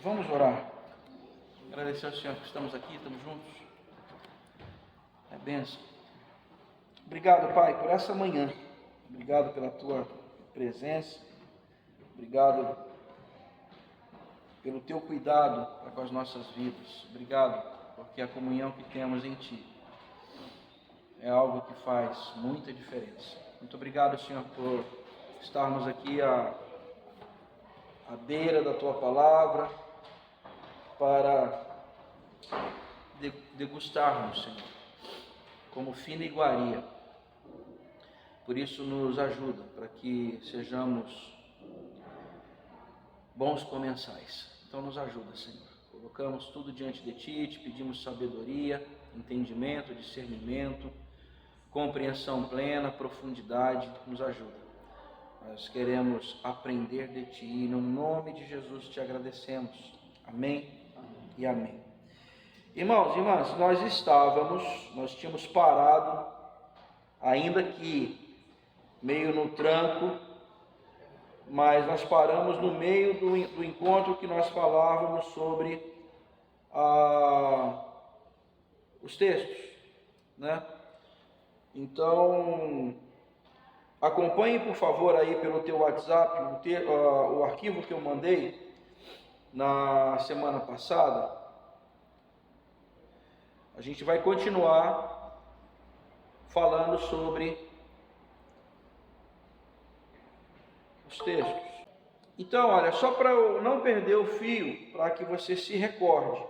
Vamos orar. Agradecer ao Senhor que estamos aqui, estamos juntos. É bênção. Obrigado, Pai, por essa manhã. Obrigado pela Tua presença. Obrigado pelo Teu cuidado para com as nossas vidas. Obrigado porque a comunhão que temos em Ti é algo que faz muita diferença. Muito obrigado, Senhor, por estarmos aqui à beira da Tua palavra para degustarmos, Senhor, como fina iguaria. Por isso nos ajuda, para que sejamos bons comensais. Então nos ajuda, Senhor. Colocamos tudo diante de Ti, te pedimos sabedoria, entendimento, discernimento, compreensão plena, profundidade. Nos ajuda. Nós queremos aprender de Ti e no nome de Jesus te agradecemos. Amém e amém. Irmãos e irmãs, nós tínhamos parado, ainda que meio no tranco, mas nós paramos no meio do encontro que nós falávamos sobre os textos, né? Então, acompanhe por favor aí pelo teu WhatsApp o arquivo que eu mandei na semana passada. A gente vai continuar falando sobre os textos. Então, olha, só para eu não perder o fio, para que você se recorde,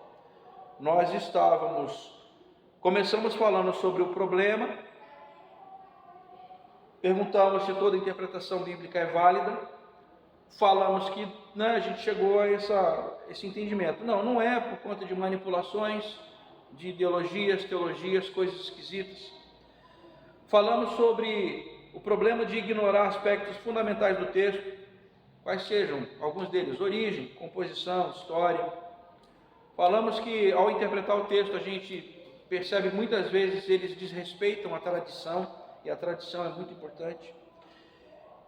começamos falando sobre o problema, perguntamos se toda interpretação bíblica é válida, falamos que a gente chegou a esse entendimento. Não é por conta de manipulações, de ideologias, teologias, coisas esquisitas. Falamos sobre o problema de ignorar aspectos fundamentais do texto, quais sejam alguns deles: origem, composição, história. Falamos que ao interpretar o texto a gente percebe muitas vezes eles desrespeitam a tradição, e a tradição é muito importante.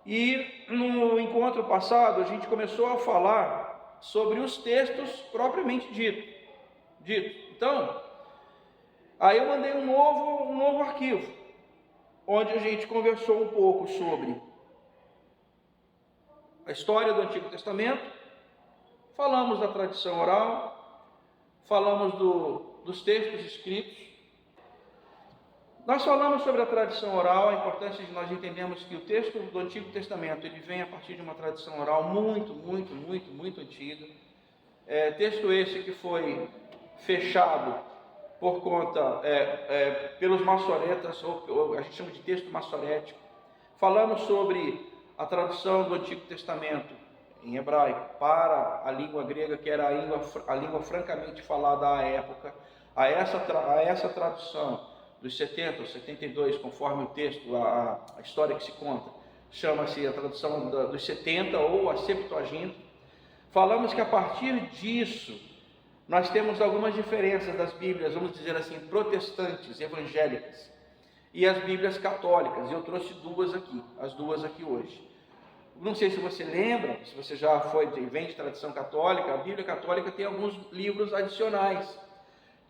E no encontro passado a gente começou a falar sobre os textos propriamente dito. Então, aí eu mandei um novo arquivo, onde a gente conversou um pouco sobre a história do Antigo Testamento, falamos da tradição oral, falamos dos textos escritos. Nós falamos sobre a tradição oral, a importância de nós entendermos que o texto do Antigo Testamento ele vem a partir de uma tradição oral muito antiga. Texto esse que foi fechado por conta pelos maçoretas, ou a gente chama de texto maçorético. Falamos sobre a tradução do Antigo Testamento em hebraico para a língua grega, que era a língua francamente falada à época. A essa tradução dos 70 ou 72, conforme o texto, a história que se conta, chama-se a tradução dos 70 ou a Septuaginta. Falamos que a partir disso nós temos algumas diferenças das Bíblias, vamos dizer assim, protestantes, evangélicas, e as Bíblias católicas. Eu trouxe as duas aqui hoje. Não sei se você lembra, se você já vem de tradição católica, a Bíblia católica tem alguns livros adicionais,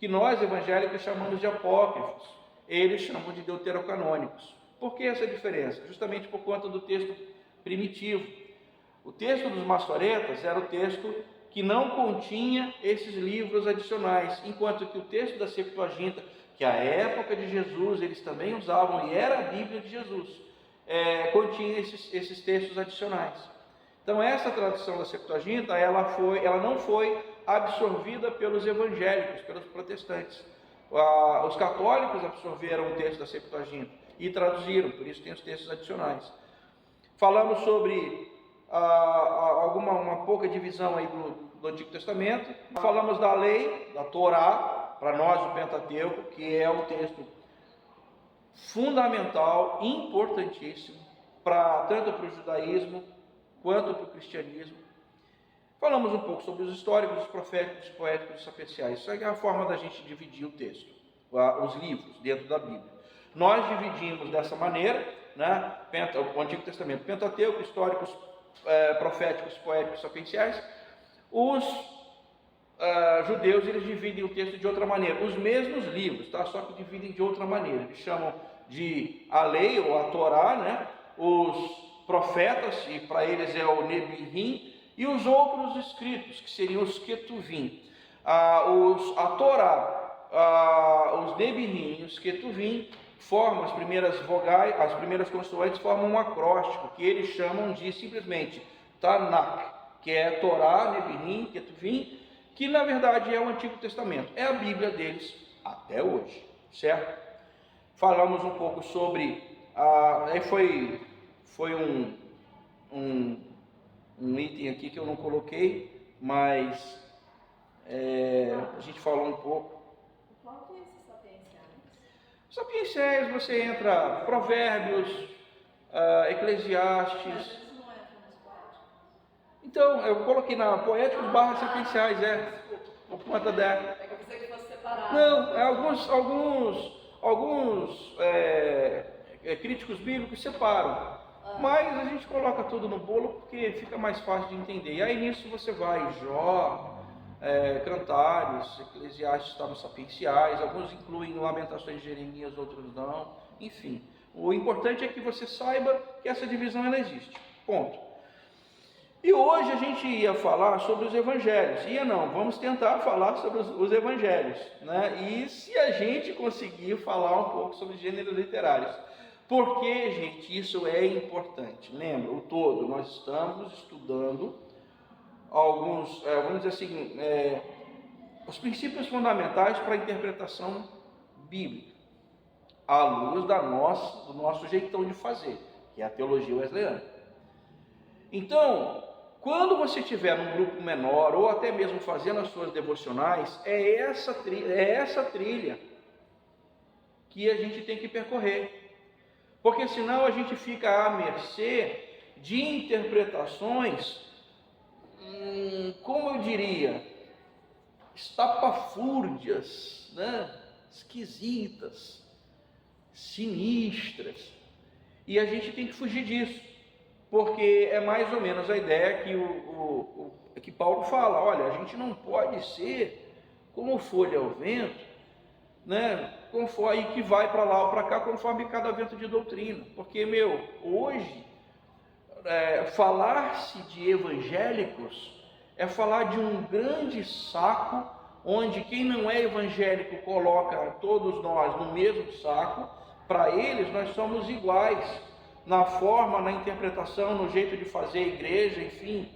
que nós evangélicos chamamos de apócrifos, eles chamam de deuterocanônicos. Por que essa diferença? Justamente por conta do texto primitivo. O texto dos maçoretas era o texto que não continha esses livros adicionais, enquanto que o texto da Septuaginta, que à época de Jesus eles também usavam, e era a Bíblia de Jesus, continha esses textos adicionais. Então essa tradução da Septuaginta, ela não foi absorvida pelos evangélicos, pelos protestantes. Os católicos absorveram o texto da Septuaginta e traduziram, por isso tem os textos adicionais. Falamos sobre uma pouca divisão aí do Antigo Testamento. Falamos da lei, da Torá, para nós o Pentateuco, que é um texto fundamental, importantíssimo, tanto para o judaísmo quanto para o cristianismo. Falamos um pouco sobre os históricos, os proféticos, os poéticos e os sapeciais. Isso é a forma da gente dividir o texto, os livros dentro da Bíblia. Nós dividimos dessa maneira, né, o Antigo Testamento, Pentateuco, históricos, proféticos, poéticos, sapienciais. Os judeus, eles dividem o texto de outra maneira, os mesmos livros, tá? Só que dividem de outra maneira. Eles chamam de a lei ou a Torá, né? Os profetas, e para eles é o Nebiim, e os outros escritos, que seriam os Ketuvim. A Torá, os Nebiim e os Ketuvim formam as primeiras vogais, as primeiras consoantes formam um acróstico, que eles chamam de simplesmente Tanakh, que é Torá, Nebiim, Ketuvim, que na verdade é o Antigo Testamento, é a Bíblia deles até hoje, certo? Falamos um pouco sobre, foi um item aqui que eu não coloquei, mas a gente falou um pouco. Qual que é esse sapienciais? Sapienciais, você entra Provérbios, Eclesiastes. Mas eles não entram nos poéticos. Então, eu coloquei na Poéticos / Sapienciais, por conta dela. É que eu pensei que fosse separado. Não, alguns críticos bíblicos separam, mas a gente coloca tudo no bolo porque fica mais fácil de entender. E aí nisso você vai, Jó, Cantares, Eclesiastes está nos Sapienciais, alguns incluem Lamentações de Jeremias, outros não, enfim. O importante é que você saiba que essa divisão ela existe, ponto. E hoje a gente ia falar sobre os evangelhos, vamos tentar falar sobre os evangelhos, né? E se a gente conseguir falar um pouco sobre gêneros literários, porque, gente, isso é importante, lembra, o todo, nós estamos estudando alguns, vamos dizer assim, os princípios fundamentais para a interpretação bíblica, à luz do nosso jeitão de fazer, que é a teologia wesleyana. Então, quando você estiver num grupo menor, ou até mesmo fazendo as suas devocionais, é essa trilha que a gente tem que percorrer. Porque senão a gente fica à mercê de interpretações, como eu diria, estapafúrdias, né? Esquisitas, sinistras. E a gente tem que fugir disso. Porque é mais ou menos a ideia que Paulo fala, olha, a gente não pode ser como folha ao vento, né, conforme, que vai para lá ou para cá conforme cada vento de doutrina, porque, hoje, falar-se de evangélicos é falar de um grande saco, onde quem não é evangélico coloca todos nós no mesmo saco, para eles nós somos iguais, na forma, na interpretação, no jeito de fazer a igreja, enfim,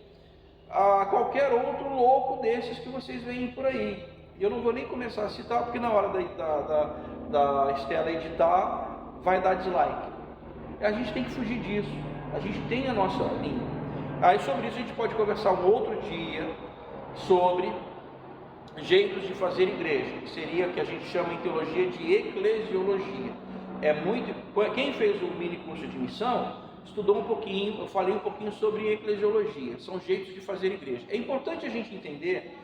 a qualquer outro louco desses que vocês veem por aí. Eu não vou nem começar a citar, porque na hora da Estela editar, vai dar dislike. A gente tem que fugir disso, a gente tem a nossa linha. Aí sobre isso a gente pode conversar um outro dia, sobre jeitos de fazer igreja, que seria o que a gente chama em teologia de eclesiologia. Quem fez o mini curso de missão, estudou um pouquinho, eu falei um pouquinho sobre eclesiologia, são jeitos de fazer igreja. É importante a gente entender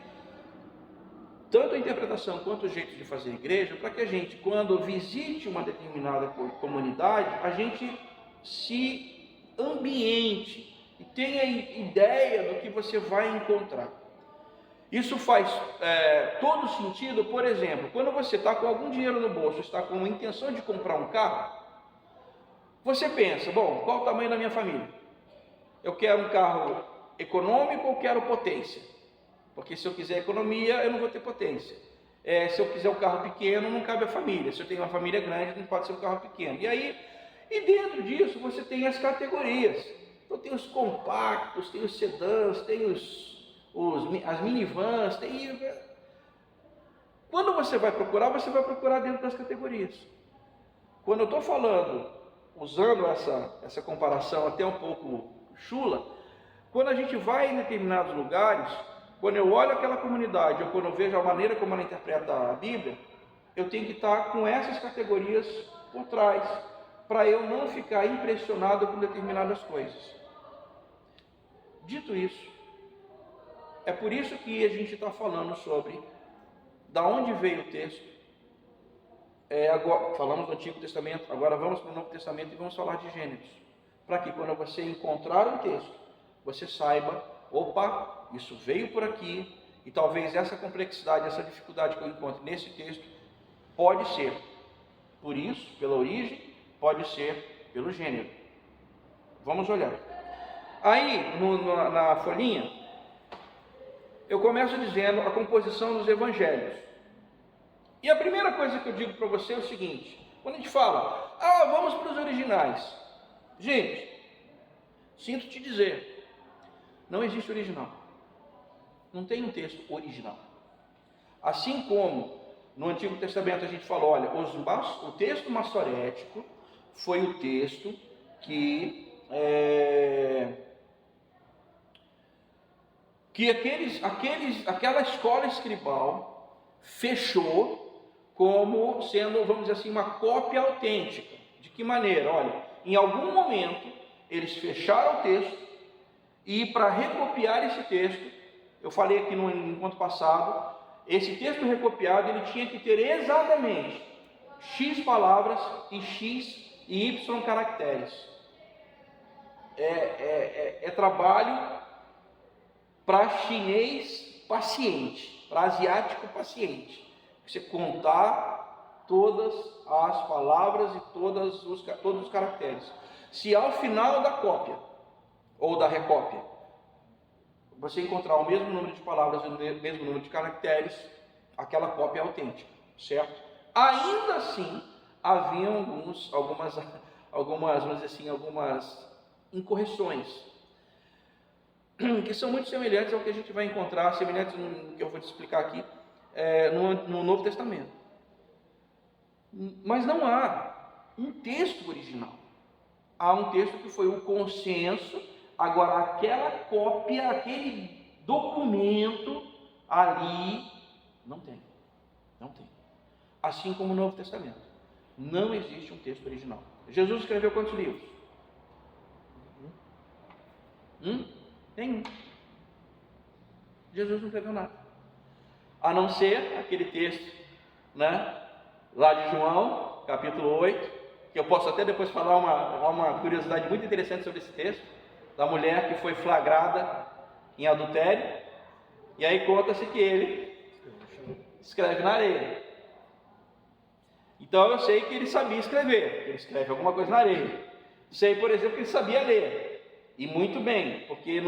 tanto a interpretação quanto os jeitos de fazer igreja, para que a gente, quando visite uma determinada comunidade, a gente se ambiente e tenha ideia do que você vai encontrar. Isso faz todo sentido, por exemplo, quando você está com algum dinheiro no bolso, está com a intenção de comprar um carro, você pensa, bom, qual o tamanho da minha família? Eu quero um carro econômico ou quero potência? Porque se eu quiser economia, eu não vou ter potência. Se eu quiser um carro pequeno, não cabe a família. Se eu tenho uma família grande, não pode ser um carro pequeno. E dentro disso, você tem as categorias. Então tem os compactos, tem os sedãs, tem as minivans, Quando você vai procurar dentro das categorias. Quando eu estou falando, usando essa comparação até um pouco chula, quando a gente vai em determinados lugares, quando eu olho aquela comunidade, ou quando eu vejo a maneira como ela interpreta a Bíblia, eu tenho que estar com essas categorias por trás, para eu não ficar impressionado com determinadas coisas. Dito isso, é por isso que a gente está falando sobre da onde veio o texto. Agora, falamos do Antigo Testamento, agora vamos para o Novo Testamento e vamos falar de Gênesis. Para que quando você encontrar um texto, você saiba, opa, isso veio por aqui, E talvez essa complexidade, essa dificuldade que eu encontro nesse texto, pode ser por isso, pela origem, pode ser pelo gênero. Vamos olhar. Aí, na folhinha, eu começo dizendo a composição dos evangelhos. E a primeira coisa que eu digo para você é o seguinte: quando a gente fala, vamos para os originais. Gente, sinto te dizer, não existe original. Não tem um texto original. Assim como no Antigo Testamento a gente falou, olha, o texto massorético foi o texto que aquela escola escribal fechou como sendo, vamos dizer assim, uma cópia autêntica. De que maneira? Olha, em algum momento eles fecharam o texto e para recopiar esse texto, eu falei aqui no encontro passado, esse texto recopiado ele tinha que ter exatamente X palavras e X e Y caracteres. É trabalho para chinês paciente, para asiático paciente. Você contar todas as palavras e todos os caracteres. Se ao final da cópia ou da recópia você encontrar o mesmo número de palavras e o mesmo número de caracteres, aquela cópia é autêntica, certo? Ainda assim, haviam algumas, vamos dizer assim, algumas incorreções, que são muito semelhantes ao que a gente vai encontrar, semelhantes no que eu vou te explicar aqui, no Novo Testamento. Mas não há um texto original. Há um texto que foi o consenso. Agora, aquela cópia, aquele documento ali, não tem. Assim como o Novo Testamento. Não existe um texto original. Jesus escreveu quantos livros? Nenhum. Jesus não escreveu nada. A não ser aquele texto, lá de João, capítulo 8, que eu posso até depois falar uma curiosidade muito interessante sobre esse texto, da mulher que foi flagrada em adultério, e aí conta-se que ele escreve na areia. Então eu sei que ele sabia escrever, ele escreve alguma coisa na areia. Sei, por exemplo, que ele sabia ler, e muito bem, porque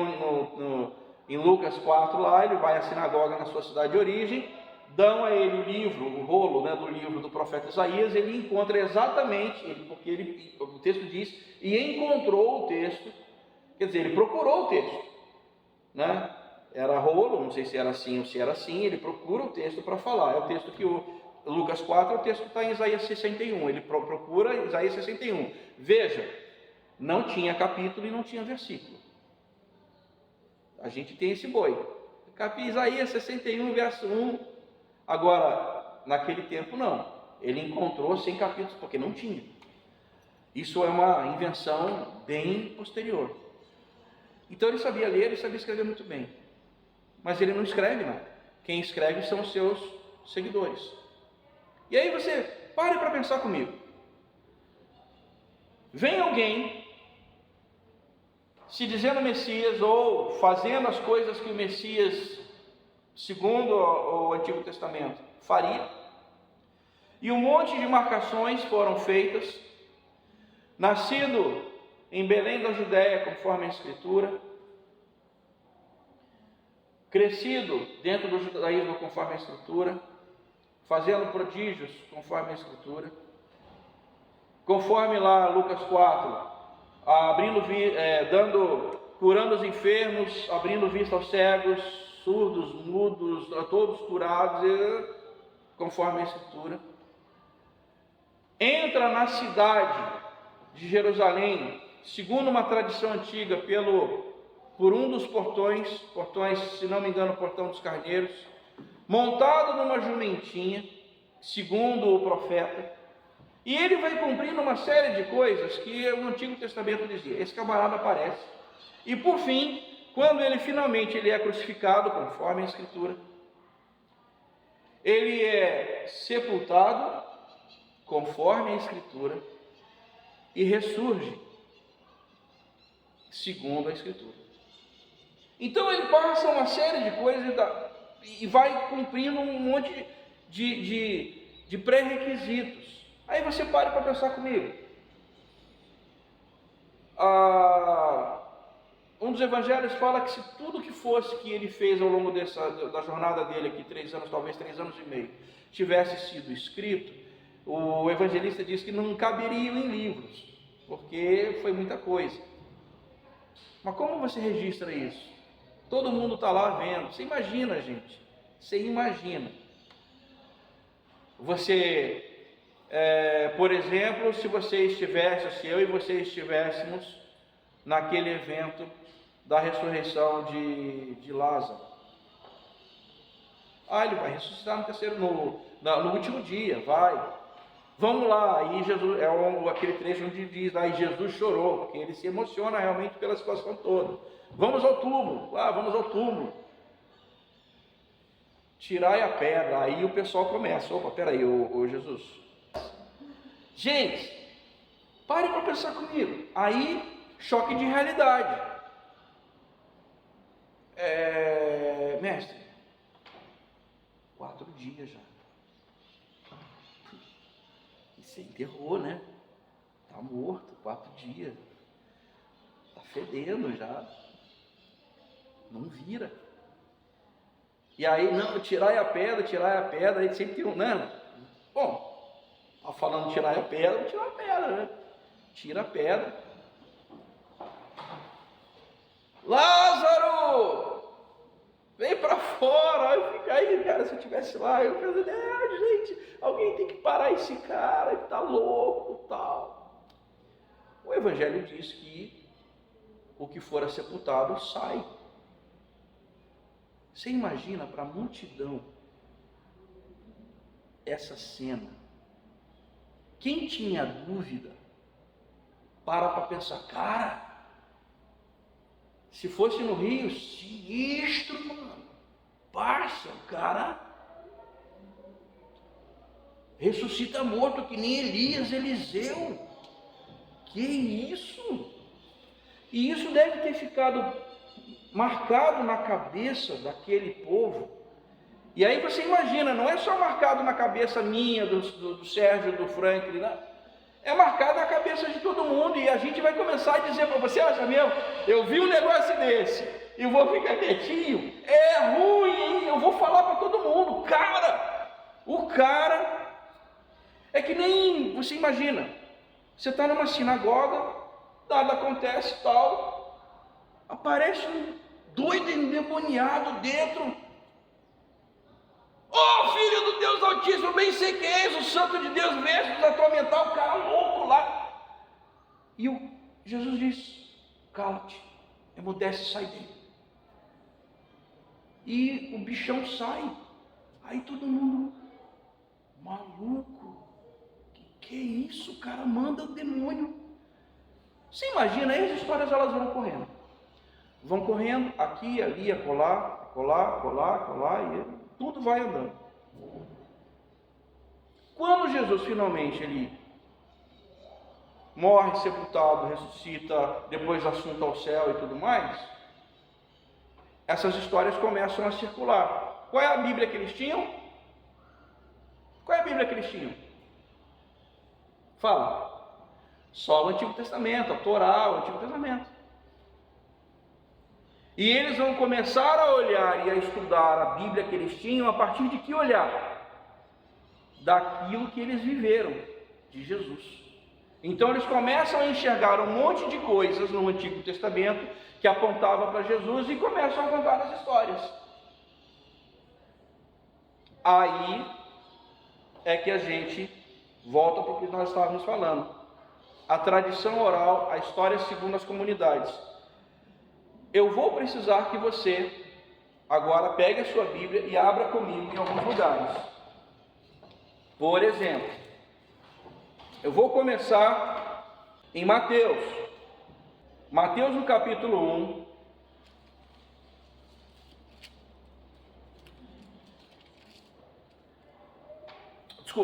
em Lucas 4 lá, ele vai à sinagoga na sua cidade de origem, dão a ele o livro, o rolo do livro do profeta Isaías, ele encontra exatamente, porque o texto diz, e encontrou o texto. Quer dizer, ele procurou o texto, Era rolo, não sei se era assim ou se era assim, ele procura o texto para falar. É o texto que Lucas 4 é o texto que está em Isaías 61, ele procura Isaías 61. Veja, não tinha capítulo e não tinha versículo. A gente tem esse boi. Isaías 61, verso 1. Agora, naquele tempo não. Ele encontrou sem capítulos, porque não tinha. Isso é uma invenção bem posterior. Então ele sabia ler, ele sabia escrever muito bem. Mas ele não escreve nada. Quem escreve são os seus seguidores. E aí você pare para pensar comigo. Vem alguém se dizendo Messias ou fazendo as coisas que o Messias, segundo o Antigo Testamento, faria. E um monte de marcações foram feitas. Nascido em Belém da Judéia, conforme a Escritura, crescido dentro do judaísmo, conforme a Escritura, fazendo prodígios, conforme a Escritura, conforme lá Lucas 4, curando os enfermos, abrindo vista aos cegos, surdos, mudos, todos curados, conforme a Escritura. Entra na cidade de Jerusalém, segundo uma tradição antiga, por um dos portões, se não me engano, o portão dos carneiros, montado numa jumentinha, segundo o profeta, e ele vai cumprindo uma série de coisas que o Antigo Testamento dizia. Esse camarada aparece, e por fim, quando ele finalmente é crucificado, conforme a Escritura, ele é sepultado, conforme a Escritura, e ressurge, segundo a Escritura. Então ele passa uma série de coisas e vai cumprindo um monte de pré-requisitos. Aí você para pensar comigo. Um dos evangelhos fala que se tudo que fosse que ele fez ao longo da jornada dele aqui, 3 anos, talvez 3 anos e meio, tivesse sido escrito, o evangelista diz que não caberiam em livros, porque foi muita coisa. Mas como você registra isso? Todo mundo está lá vendo. Você imagina, gente, você imagina. Você, por exemplo, se eu e você estivéssemos naquele evento da ressurreição de Lázaro. Ele vai ressuscitar no último dia, vai. Vamos lá, aí Jesus, aquele trecho onde diz, aí Jesus chorou, porque ele se emociona realmente pela situação toda. Vamos ao túmulo. Tirai a pedra, aí o pessoal começa, opa, peraí, ô Jesus. Gente, pare para pensar comigo, aí choque de realidade. Mestre, 4 dias já. Você enterrou, né? Está morto, 4 dias. Está fedendo já. Não vira. E aí, não, tirai a pedra, aí sempre tem né? Bom, tá falando tirar a pedra, tirar a pedra, né? Tira a pedra. Lázaro! Vem para fora! Aí, cara, se eu estivesse lá, eu pensei, gente, alguém tem que parar esse cara, ele está louco, tal. O Evangelho diz que o que for sepultado sai. Você imagina para a multidão essa cena? Quem tinha dúvida, para pensar, cara, se fosse no Rio, sinistro, mano. Parça, o cara ressuscita morto que nem Elias, Eliseu. Que isso? E isso deve ter ficado marcado na cabeça daquele povo. E aí você imagina, não é só marcado na cabeça minha, do Sérgio, do Franklin, não. É marcado na cabeça de todo mundo, e a gente vai começar a dizer para você, acha mesmo, eu vi um negócio desse, e vou ficar quietinho, é ruim, hein? Eu vou falar para todo mundo, o cara, é que nem, você imagina, você está numa sinagoga, nada acontece tal, aparece um doido endemoniado dentro. Filho do Deus Altíssimo, bem sei que és o Santo de Deus, mestre nos atormentar, o cara louco lá. E Jesus diz, cala-te, emudece e sai dele. E o bichão sai. Aí todo mundo, maluco, que é isso? O cara manda o demônio. Você imagina, aí as histórias elas vão correndo. Vão correndo, aqui, ali, acolá, e tudo vai andando. Quando Jesus finalmente ele morre, sepultado, ressuscita, depois assunto ao céu e tudo mais, essas histórias começam a circular. Qual é a Bíblia que eles tinham? Fala. Só o Antigo Testamento, a Torá, o Antigo Testamento. E eles vão começar a olhar e a estudar a Bíblia que eles tinham a partir de que olhar? Daquilo que eles viveram de Jesus. Então eles começam a enxergar um monte de coisas no Antigo Testamento que apontava para Jesus e começam a contar as histórias. Aí é que a gente volta para o que nós estávamos falando. A tradição oral, a história segundo as comunidades. Eu vou precisar que você agora pegue a sua Bíblia e abra comigo em alguns lugares. Por exemplo, eu vou começar em Mateus. Mateus no capítulo 1.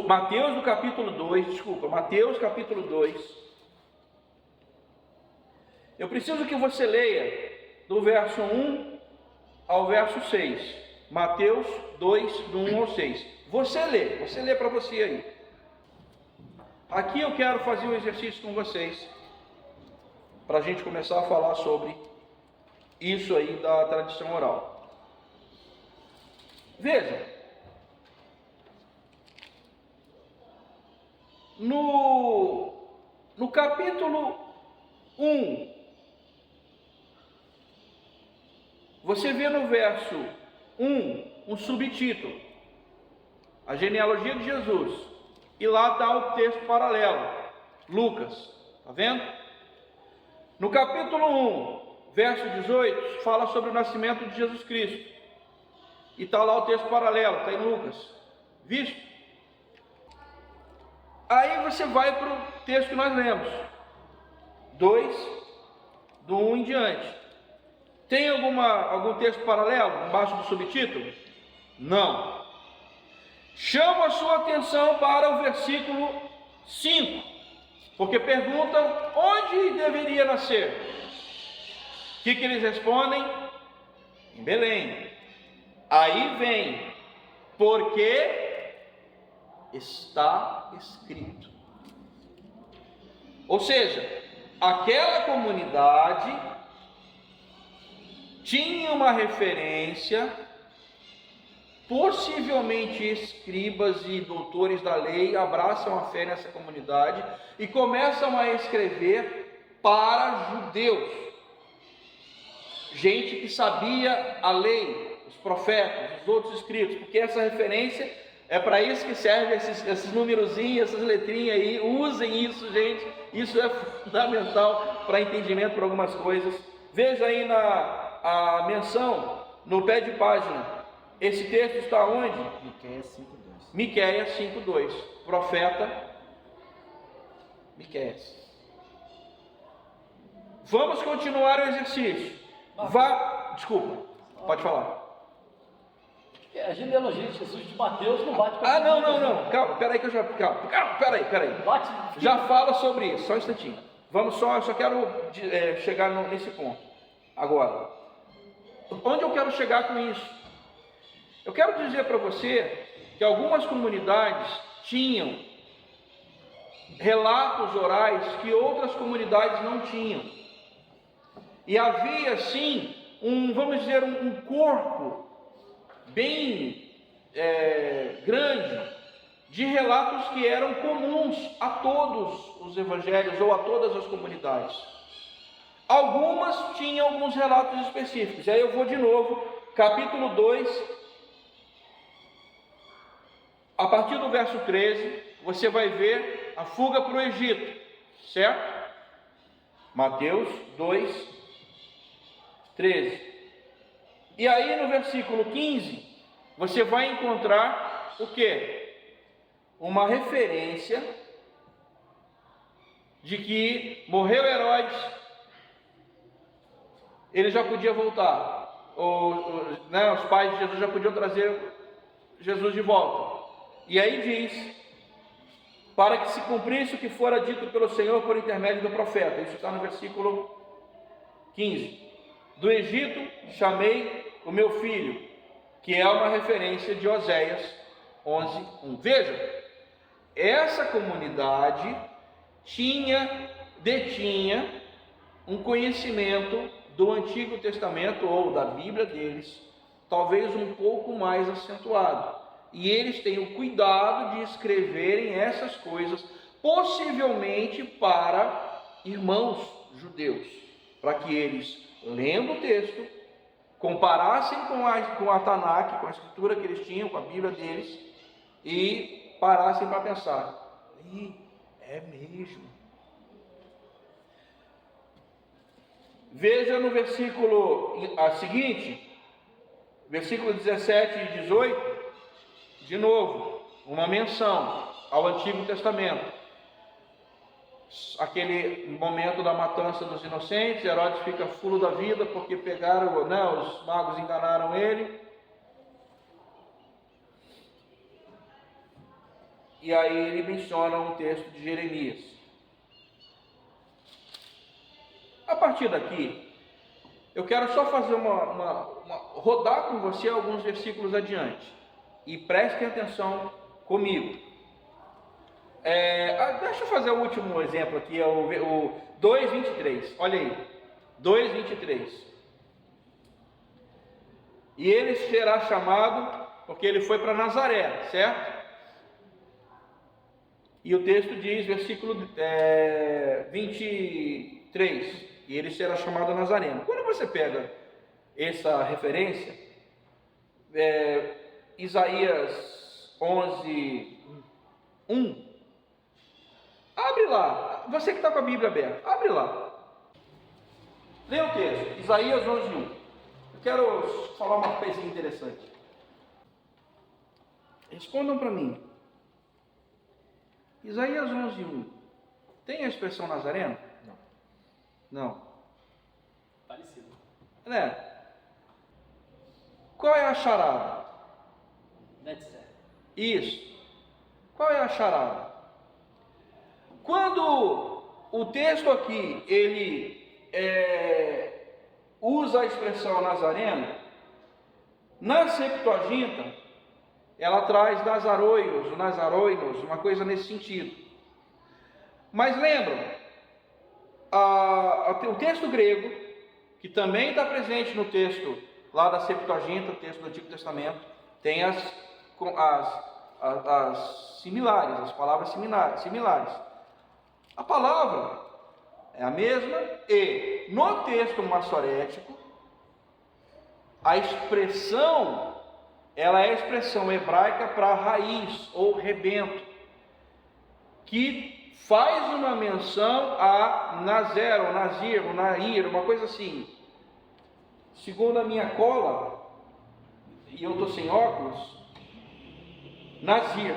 Mateus no capítulo 2, Mateus capítulo 2. Eu preciso que você leia do verso 1 ao verso 6. Mateus 2, do 1 ao 6. Você lê para você aí. Aqui eu quero fazer um exercício com vocês, para a gente começar a falar sobre isso aí da tradição oral. Veja, no capítulo 1, você vê no verso 1 um subtítulo, a genealogia de Jesus, e lá está o texto paralelo, Lucas, está vendo? No capítulo 1, verso 18, fala sobre o nascimento de Jesus Cristo, e está lá o texto paralelo, está em Lucas, visto? Aí você vai para o texto que nós lemos, 2, do 1 em diante. Tem algum texto paralelo embaixo do subtítulo? Não. Chamo a sua atenção para o versículo 5, porque perguntam onde deveria nascer. O que eles respondem? Em Belém. Aí vem, porque está escrito. Ou seja, aquela comunidade tinha uma referência, possivelmente escribas e doutores da lei abraçam a fé nessa comunidade e começam a escrever para judeus, gente que sabia a lei, os profetas, os outros escritos, porque essa referência é para isso que serve esses numerozinhos, essas letrinhas aí. Usem isso, gente, isso é fundamental para entendimento para algumas coisas. Veja aí a menção no pé de página. Esse texto está onde? Miqueias 5:2. Profeta Miqueias. Vamos continuar o exercício. Desculpa, pode falar. A genealogia de Jesus de Mateus não bate com a não. Calma, peraí que eu já. Peraí. Já falo sobre isso, só um instantinho. Eu só quero chegar nesse ponto. Agora, onde eu quero chegar com isso? Eu quero dizer para você que algumas comunidades tinham relatos orais que outras comunidades não tinham. E havia, sim, um corpo bem grande de relatos que eram comuns a todos os evangelhos ou a todas as comunidades. Algumas tinham alguns relatos específicos. E aí eu vou de novo, capítulo 2, a partir do verso 13, você vai ver a fuga para o Egito, certo? Mateus 2, 13. E aí no versículo 15, você vai encontrar o quê? Uma referência de que morreu Herodes, ele já podia voltar, os pais de Jesus já podiam trazer Jesus de volta. E aí diz, para que se cumprisse o que fora dito pelo Senhor por intermédio do profeta. Isso está no versículo 15. Do Egito chamei o meu filho, que é uma referência de Oséias 11:1. Veja, essa comunidade detinha um conhecimento do Antigo Testamento ou da Bíblia deles, talvez um pouco mais acentuado. E eles têm o cuidado de escreverem essas coisas, possivelmente para irmãos judeus, para que eles, lendo o texto, comparassem com a Tanakh, com a escritura que eles tinham, com a Bíblia deles, e parassem para pensar: é mesmo. Veja no versículo seguinte, versículo 17 e 18, de novo, uma menção ao Antigo Testamento. Aquele momento da matança dos inocentes, Herodes fica fulo da vida porque os magos enganaram ele. E aí ele menciona um texto de Jeremias. A partir daqui, eu quero só fazer rodar com você alguns versículos adiante. E prestem atenção comigo. Deixa eu fazer o último exemplo aqui, é o 2:23. Olha aí, 2:23. E ele será chamado, porque ele foi para Nazaré, certo? E o texto diz, versículo 23, e ele será chamado Nazareno. Quando você pega essa referência, Isaías 11:1, abre lá, você que está com a Bíblia aberta, abre lá, lê o texto, Isaías 11:1. Eu quero falar uma coisinha interessante. Respondam para mim. Isaías 11:1 tem a expressão Nazareno? Não. Parecido. Né? Qual é a charada? Netzer. Isso. Qual é a charada? Quando o texto aqui, ele usa a expressão Nazareno, na Septuaginta, ela traz Nazaroios, Nazaroinos, uma coisa nesse sentido. Mas lembram, o texto grego, que também está presente no texto lá da Septuaginta, o texto do Antigo Testamento, tem as similares, as palavras similares. A palavra é a mesma e no texto massorético, a expressão, ela é a expressão hebraica para raiz ou rebento, que faz uma menção a Nazer, ou Nazir, ou Nair, uma coisa assim. Segundo a minha cola, e eu estou sem óculos, Nazir.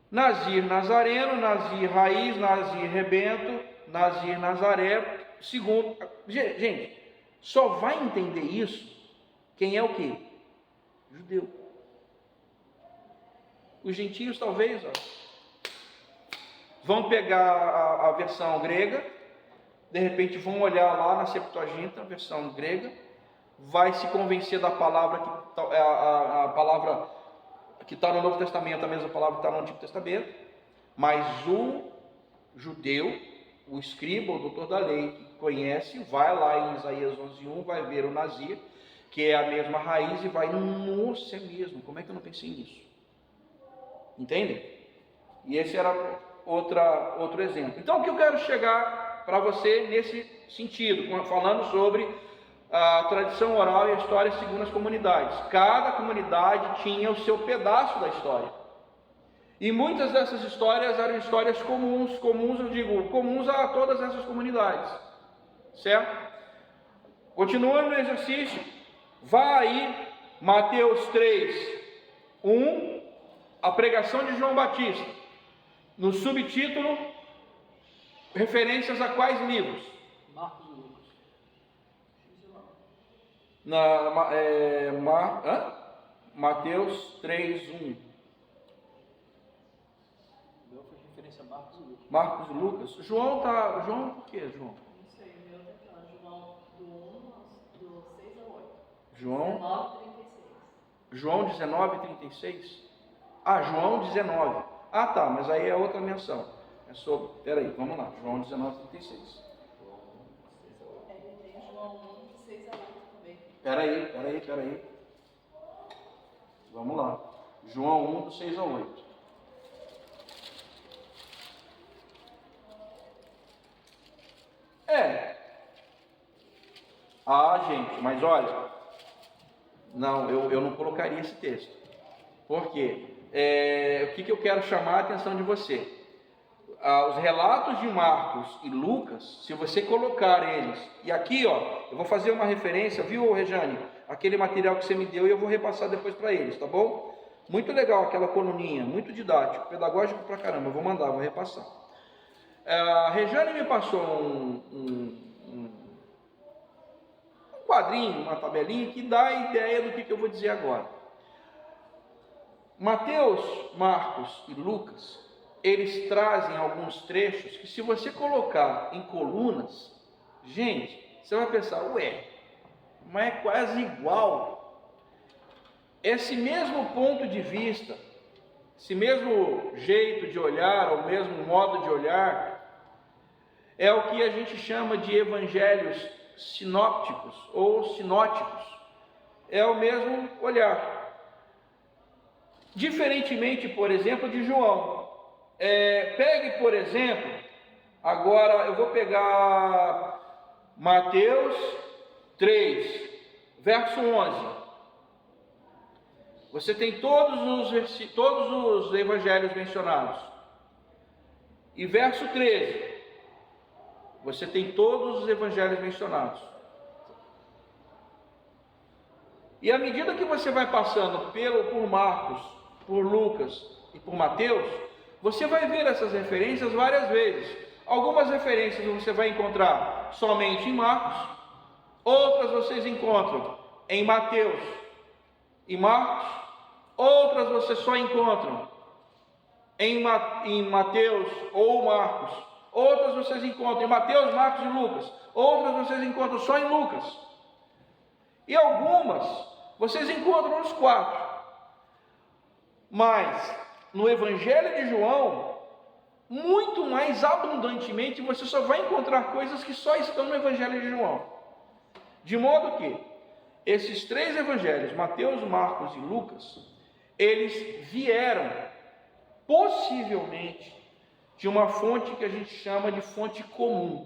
Nazir Nazareno, Nazir raiz, Nazir rebento, Nazir Nazaré, segundo. Gente, só vai entender isso quem é o quê? Judeu. Os gentios talvez vão pegar a versão grega, de repente vão olhar lá na Septuaginta, a versão grega, vai se convencer da palavra a palavra que está no Novo Testamento, a mesma palavra que está no Antigo Testamento, mas o judeu, o escriba, o doutor da lei, que conhece, vai lá em Isaías 11:1, vai ver o Nazir, que é a mesma raiz, e vai, nossa, é mesmo, como é que eu não pensei nisso? Entendem? E esse era outro exemplo. Então, o que eu quero chegar para você nesse sentido, falando sobre a tradição oral e a história segundo as comunidades. Cada comunidade tinha o seu pedaço da história. E muitas dessas histórias eram histórias comuns eu digo, comuns a todas essas comunidades. Certo? Continuando no exercício, vá aí, Mateus 3:1, a pregação de João Batista. No subtítulo, referências a quais livros? Marcos e Lucas. Mateus 3:1. O meu foi referência a Marcos e Lucas. Marcos e Lucas. João por quê, João? Não sei, o meu tá João do 6 ao 8. João 19:36. João 19:36. João 19. Tá, mas aí é outra menção. É sobre, peraí, vamos lá. João 19:36. Tem João 1, de 6 a 8 também. Peraí. Vamos lá. João 1, do 6 ao 8. Gente, mas olha, não, eu não colocaria esse texto. Por quê? O que eu quero chamar a atenção de você? Os relatos de Marcos e Lucas, se você colocar eles, e aqui eu vou fazer uma referência, viu, Rejane? Aquele material que você me deu e eu vou repassar depois para eles, tá bom? Muito legal aquela coluninha, muito didático, pedagógico pra caramba, eu vou mandar, vou repassar. A Rejane me passou um quadrinho, uma tabelinha que dá a ideia do que eu vou dizer agora. Mateus, Marcos e Lucas, eles trazem alguns trechos que, se você colocar em colunas, gente, Você vai pensar, ué, mas é quase igual. Esse mesmo ponto de vista, esse mesmo jeito de olhar, ou mesmo modo de olhar, é o que a gente chama de evangelhos sinópticos ou sinóticos. É o mesmo olhar. Diferentemente, por exemplo, de João. Pegue, por exemplo, agora eu vou pegar Mateus 3, verso 11. Você tem todos os evangelhos mencionados. E verso 13, você tem todos os evangelhos mencionados. E à medida que você vai passando por Marcos, por Lucas e por Mateus, você vai ver essas referências várias vezes. Algumas referências você vai encontrar somente em Marcos, outras vocês encontram em Mateus e Marcos, outras vocês só encontram em Mateus ou Marcos, outras vocês encontram em Mateus, Marcos e Lucas, outras vocês encontram só em Lucas, e algumas vocês encontram nos 4. Mas no Evangelho de João, muito mais abundantemente, você só vai encontrar coisas que só estão no Evangelho de João. De modo que esses 3 evangelhos, Mateus, Marcos e Lucas, eles vieram possivelmente de uma fonte que a gente chama de fonte comum.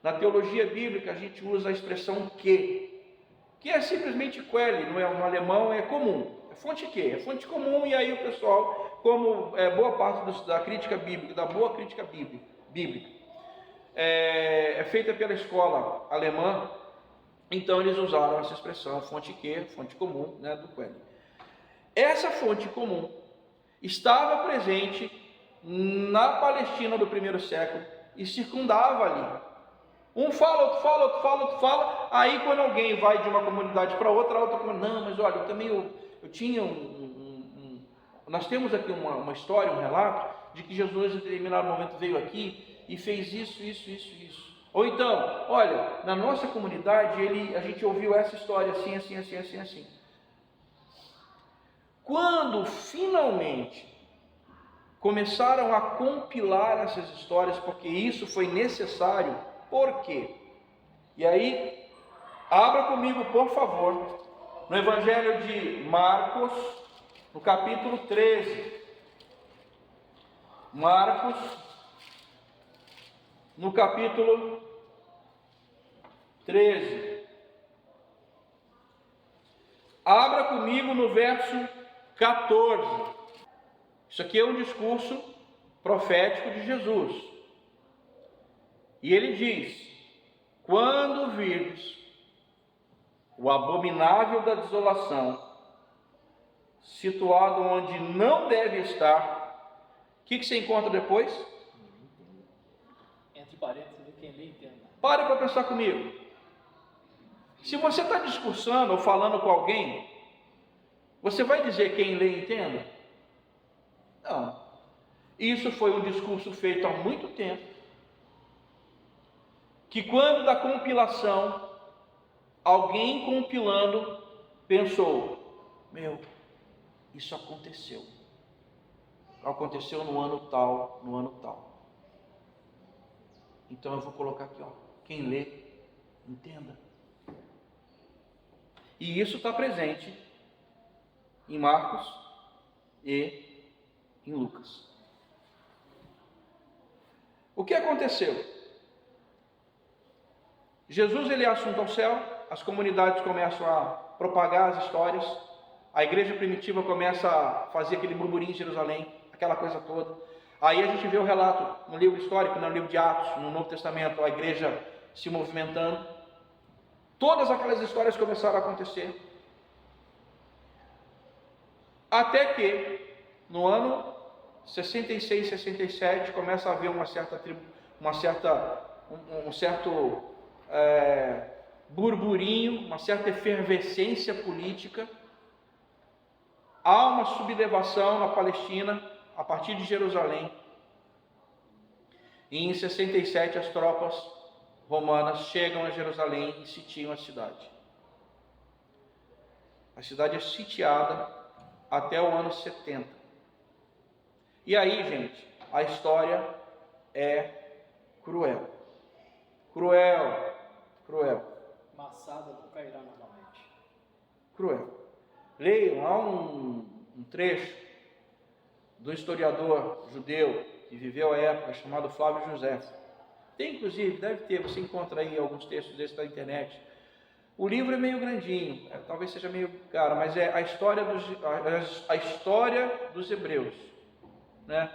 Na teologia bíblica a gente usa a expressão que é simplesmente quelle, no alemão é comum. É fonte que? É fonte comum, e aí o pessoal, como boa parte da crítica bíblica, da boa crítica bíblica, é feita pela escola alemã, então eles usaram essa expressão, fonte que, fonte comum, né, do quelle. Essa fonte comum estava presente na Palestina do primeiro século e circundava ali. Um fala, outro fala, outro fala, outro fala. Aí quando alguém vai de uma comunidade para outra, a outra comunidade, não, mas olha, eu tinha nós temos aqui uma história, um relato, de que Jesus em determinado momento veio aqui e fez isso. Ou então, olha, na nossa comunidade a gente ouviu essa história assim. Quando finalmente começaram a compilar essas histórias, porque isso foi necessário, por quê? E aí, abra comigo, por favor, no Evangelho de Marcos, no capítulo 13. Marcos, no capítulo 13. Abra comigo no verso 14. Isso aqui é um discurso profético de Jesus. E ele diz: quando virdes o abominável da desolação, situado onde não deve estar, o que você encontra depois? Entre parênteses, quem lê entenda. Pare para pensar comigo. Se você está discursando ou falando com alguém, você vai dizer quem lê entenda? Não. Isso foi um discurso feito há muito tempo, que quando da compilação, alguém compilando pensou, isso aconteceu no ano tal, então eu vou colocar aqui, quem lê, entenda. E isso está presente em Marcos e em Lucas. O que aconteceu? Jesus ele é assunto ao céu, as comunidades começam a propagar as histórias, a igreja primitiva começa a fazer aquele burburinho em Jerusalém, aquela coisa toda. Aí a gente vê o relato no livro histórico, no livro de Atos, no Novo Testamento, a igreja se movimentando. Todas aquelas histórias começaram a acontecer. Até que, no ano 66, 67, começa a haver um certo burburinho, uma certa efervescência política. Há uma sublevação na Palestina, a partir de Jerusalém. E em 67 as tropas romanas chegam a Jerusalém e sitiam a cidade. A cidade é sitiada até o ano 70. E aí, gente, a história é cruel. Cruel, cruel. Massada não cairá novamente. Cruel. Leiam, há um trecho do historiador judeu que viveu a época, chamado Flávio Josefo. Tem, inclusive, deve ter, você encontra aí alguns textos desses na internet. O livro é meio grandinho, talvez seja meio caro, mas é a história dos hebreus, né?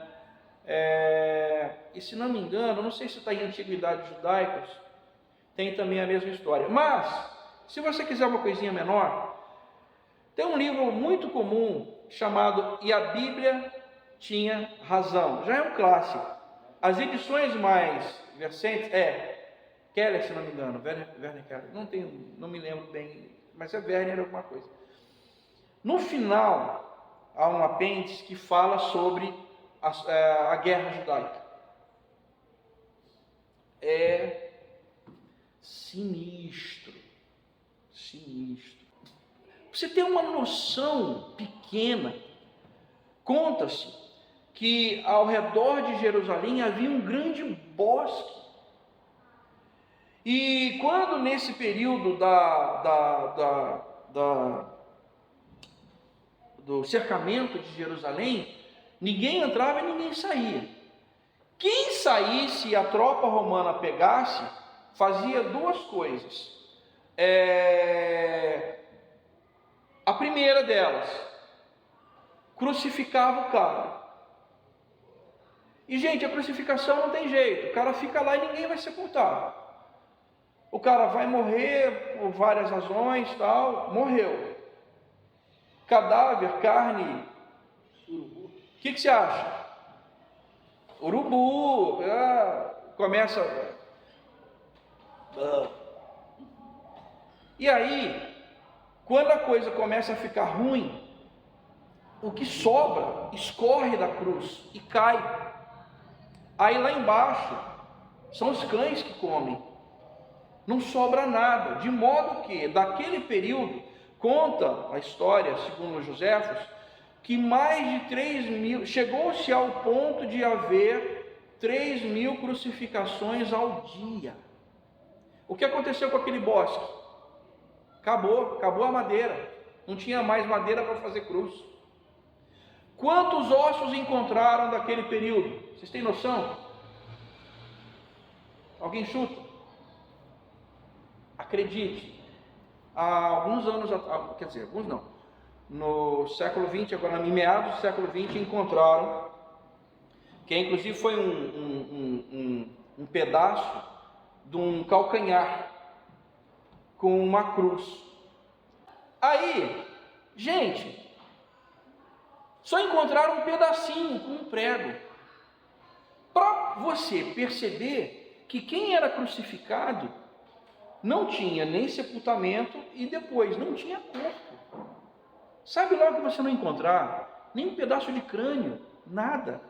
E se não me engano, não sei se está em Antiguidades Judaicas, tem também a mesma história. Mas, se você quiser uma coisinha menor, tem um livro muito comum chamado E a Bíblia Tinha Razão. Já é um clássico. As edições mais recentes Keller, se não me engano, Werner Keller, não me lembro bem, mas é Werner alguma coisa. No final, há um apêndice que fala sobre a guerra judaica. É sinistro, sinistro. Pra você ter uma noção pequena, conta-se que ao redor de Jerusalém havia um grande bosque. E quando nesse período do cercamento de Jerusalém, ninguém entrava e ninguém saía. Quem saísse e a tropa romana pegasse, fazia duas coisas. A primeira delas, crucificava o cara. E, gente, a crucificação não tem jeito. O cara fica lá e ninguém vai sepultar. O cara vai morrer por várias razões, tal, morreu. Cadáver, carne, urubu. O que você acha? Urubu, começa. E aí, quando a coisa começa a ficar ruim, o que sobra escorre da cruz e cai. Aí lá embaixo são os cães que comem. Não sobra nada, de modo que daquele período, conta a história, segundo os Josefos, que mais de 3.000, chegou-se ao ponto de haver 3.000 crucificações ao dia. O que aconteceu com aquele bosque? Acabou a madeira, não tinha mais madeira para fazer cruz. Quantos ossos encontraram daquele período? Vocês têm noção? Alguém chuta? Acredite, há alguns anos, quer dizer, alguns não, no século XX, agora em meados do século XX, encontraram, que inclusive foi um pedaço de um calcanhar com uma cruz. Aí, gente, só encontraram um pedacinho com um prego, para você perceber que quem era crucificado não tinha nem sepultamento e depois não tinha corpo. Sabe lá que você não encontrar nem um pedaço de crânio, nada.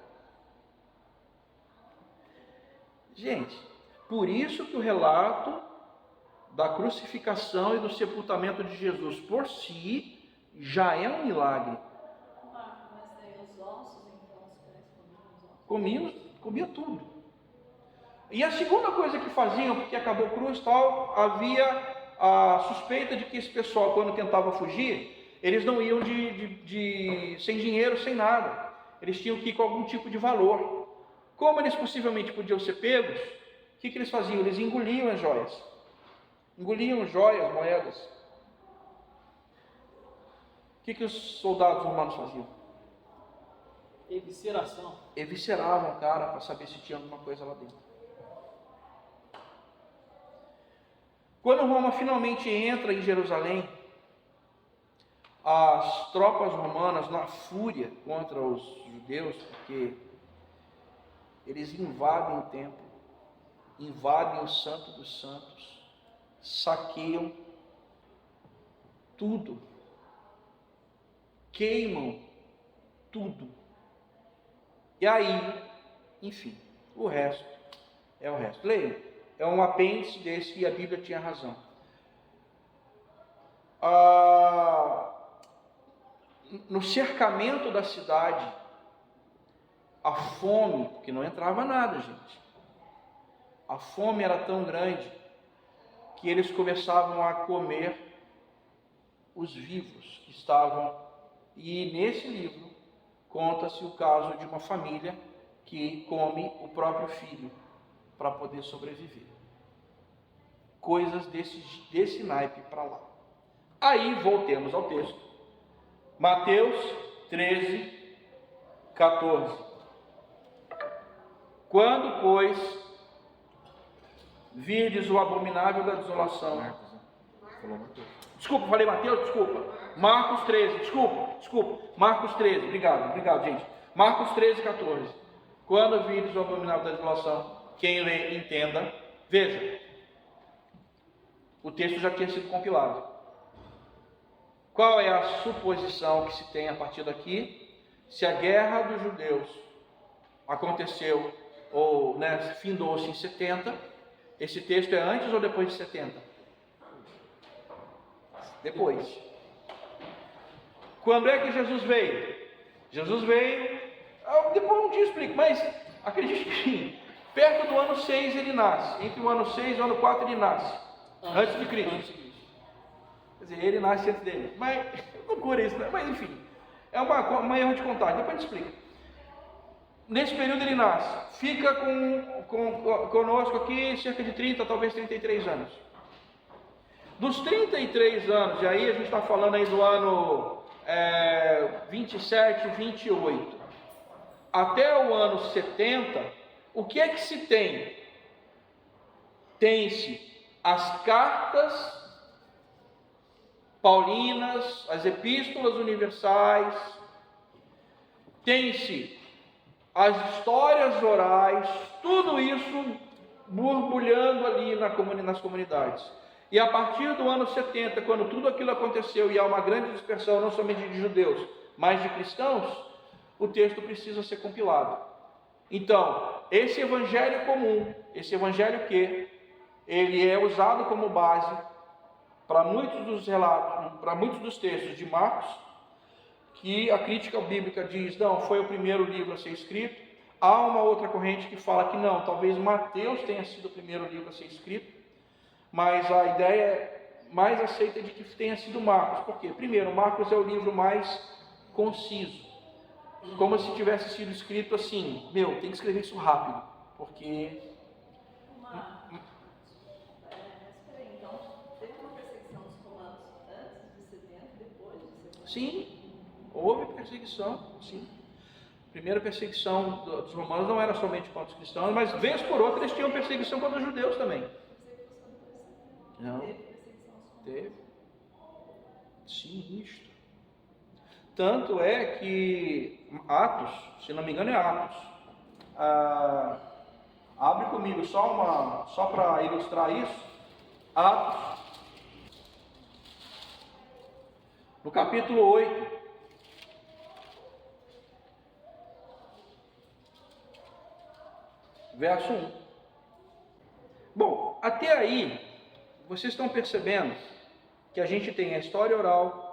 Gente, por isso que o relato da crucificação e do sepultamento de Jesus por si já é um milagre. Mas daí os ossos, então, os cães comiam os ossos? Comia tudo. E a segunda coisa que faziam, porque acabou cruz e tal, havia a suspeita de que esse pessoal, quando tentava fugir, eles não iam sem dinheiro, sem nada. Eles tinham que ir com algum tipo de valor. Como eles possivelmente podiam ser pegos, o que eles faziam? Eles engoliam as joias. Engoliam joias, moedas. O que os soldados romanos faziam? Evisceração. Evisceravam o cara para saber se tinha alguma coisa lá dentro. Quando Roma finalmente entra em Jerusalém, as tropas romanas, na fúria contra os judeus, porque eles invadem o templo, invadem o Santo dos Santos, saqueiam tudo, queimam tudo. E aí, enfim, o resto é o resto. Leia. é um apêndice desse, e a Bíblia tinha razão. No cercamento da cidade, a fome, porque não entrava nada, gente. A fome era tão grande que eles começavam a comer os vivos que estavam. E nesse livro conta-se o caso de uma família que come o próprio filho para poder sobreviver. Coisas desse naipe para lá. Aí voltemos ao texto. Mateus 13, 14. Quando, pois, virdes o abominável da desolação. Desculpa, falei Mateus, desculpa. Marcos 13, desculpa. Marcos 13, obrigado, gente. Marcos 13, 14. Quando virdes o abominável da desolação, quem lê, entenda. Veja, o texto já tinha sido compilado. Qual é a suposição que se tem a partir daqui? Se a guerra dos judeus aconteceu, ou findou-se em 70, esse texto é antes ou depois de 70? Depois. Quando é que Jesus veio? Jesus veio, depois um dia eu explico, mas acredite que perto do ano 6 ele nasce, entre o ano 6 e o ano 4 ele nasce, antes de Cristo. Quer dizer, ele nasce antes dele, mas loucura isso, né? Mas enfim, é uma erro de contagem, depois a gente explica. Nesse período ele nasce, fica conosco aqui cerca de 30, talvez 33 anos. Dos 33 anos, e aí a gente está falando aí do ano 27, 28, até o ano 70, o que é que se tem? Tem-se as cartas paulinas, as epístolas universais, tem-se as histórias orais, tudo isso borbulhando ali nas comunidades. E a partir do ano 70, quando tudo aquilo aconteceu e há uma grande dispersão, não somente de judeus, mas de cristãos, o texto precisa ser compilado. Então, esse evangelho comum, esse evangelho que ele é usado como base para muitos dos relatos, para muitos dos textos de Marcos, que a crítica bíblica diz, não, foi o primeiro livro a ser escrito. Há uma outra corrente que fala que não, talvez Mateus tenha sido o primeiro livro a ser escrito, mas a ideia mais aceita é de que tenha sido Marcos. Por quê? Primeiro, Marcos é o livro mais conciso, como se tivesse sido escrito assim, tem que escrever isso rápido, porque... Espera aí, então, teve uma perseguição dos romanos antes de 70 e depois de 70? Sim, houve perseguição, sim. A primeira perseguição dos romanos não era somente contra os cristãos, mas vez por outra eles tinham perseguição contra os judeus também. Não, teve. Sinistro. Tanto é que Atos, se não me engano é Atos, abre comigo só para ilustrar isso, Atos, no capítulo 8, verso 1. Bom, até aí, vocês estão percebendo que a gente tem a história oral,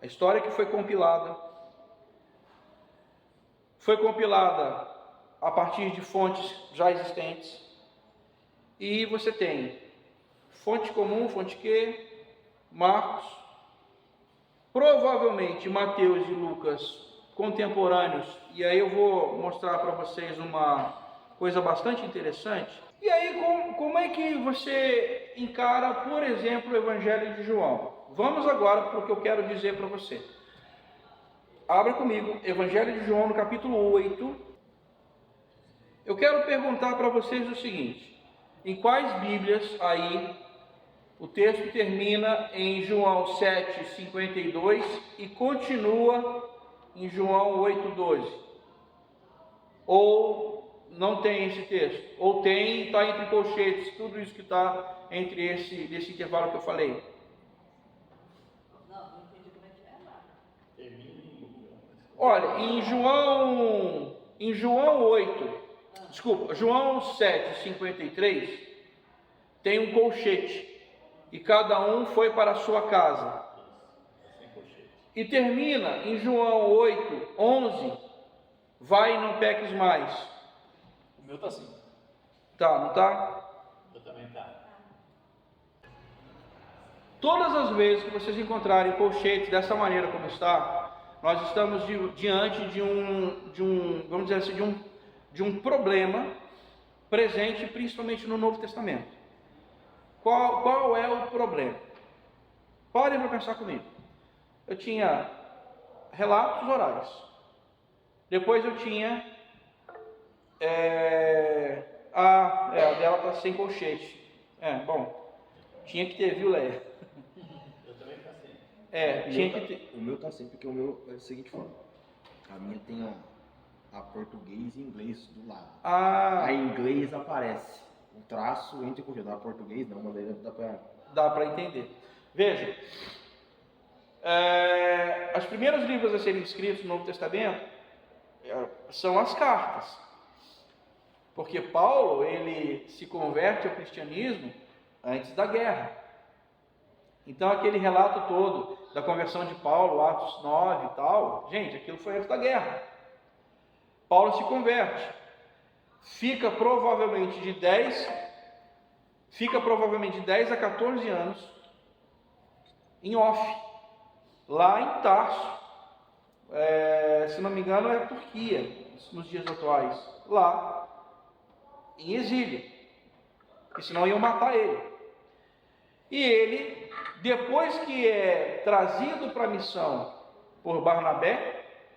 a história que foi compilada a partir de fontes já existentes, e você tem fonte comum, fonte Q, Marcos, provavelmente Mateus e Lucas contemporâneos, e aí eu vou mostrar para vocês uma coisa bastante interessante. E aí, como é que você encara, por exemplo, o Evangelho de João? Vamos agora para o que eu quero dizer para você. Abra comigo, Evangelho de João, no capítulo 8. Eu quero perguntar para vocês o seguinte: em quais Bíblias aí o texto termina em João 7:52 e continua em João 8:12? Ou não tem esse texto? Ou tem, está entre colchetes, tudo isso que está entre esse intervalo que eu falei? Não entendi como é que é lá. Olha, João 7:53, tem um colchete, e cada um foi para a sua casa. E termina em João 8, 11, vai e não peques mais. O meu tá assim. Tá, não tá? Eu também tá. Todas as vezes que vocês encontrarem colchetes dessa maneira como está, nós estamos diante de um, vamos dizer assim, de um problema presente principalmente no Novo Testamento. Qual é o problema? Parem para pensar comigo. Eu tinha relatos orais. Depois eu tinha a dela está sem colchete. Bom, tinha que ter, viu, Leia? Eu também passei. Tinha que ter. O meu tá assim, porque o meu é da seguinte forma. A minha tem a português e inglês do lado. A inglês aparece. O traço entre o a português não, mas aí dá para entender. Veja, os primeiros livros a serem escritos no Novo Testamento são as cartas. Porque Paulo, ele se converte ao cristianismo antes da guerra. Então aquele relato todo da conversão de Paulo, Atos 9 e tal, gente, aquilo foi antes da guerra. Paulo se converte, fica provavelmente de 10 a 14 anos em off, lá em Tarso, se não me engano é Turquia, nos dias atuais, lá em exílio, porque senão iam matar ele. E ele, depois que é trazido para a missão por Barnabé,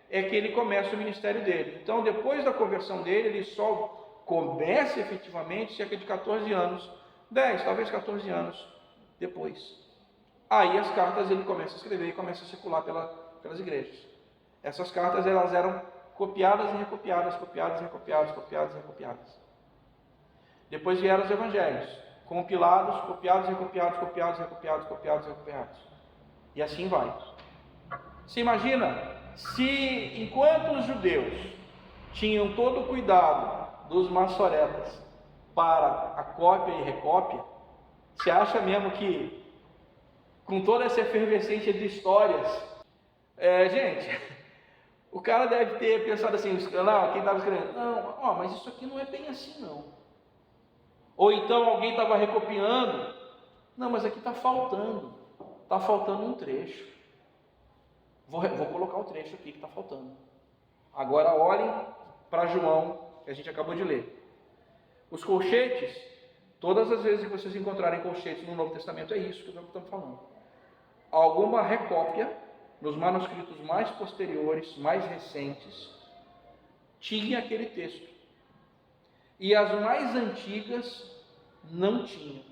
é que ele começa o ministério dele. Então, depois da conversão dele, ele só começa efetivamente cerca de 14 anos, 10, talvez 14 anos depois. Aí as cartas ele começa a escrever e começa a circular pelas igrejas. Essas cartas elas eram copiadas e recopiadas, copiadas e recopiadas, copiadas e recopiadas. Depois vieram os evangelhos, compilados, copiados e recopiados, copiados e recopiados, copiados e recopiados. E assim vai. Você imagina se enquanto os judeus tinham todo o cuidado dos maçoretas para a cópia e recópia, você acha mesmo que com toda essa efervescência de histórias, gente, o cara deve ter pensado assim, não, quem estava escrevendo, não, mas isso aqui não é bem assim não. Ou então alguém estava recopiando, não, mas aqui está faltando um trecho. Vou colocar o trecho aqui que está faltando. Agora olhem para João, que a gente acabou de ler. Os colchetes, todas as vezes que vocês encontrarem colchetes no Novo Testamento, é isso que nós estamos falando. Alguma recópia, nos manuscritos mais posteriores, mais recentes, tinha aquele texto. E as mais antigas não tinham.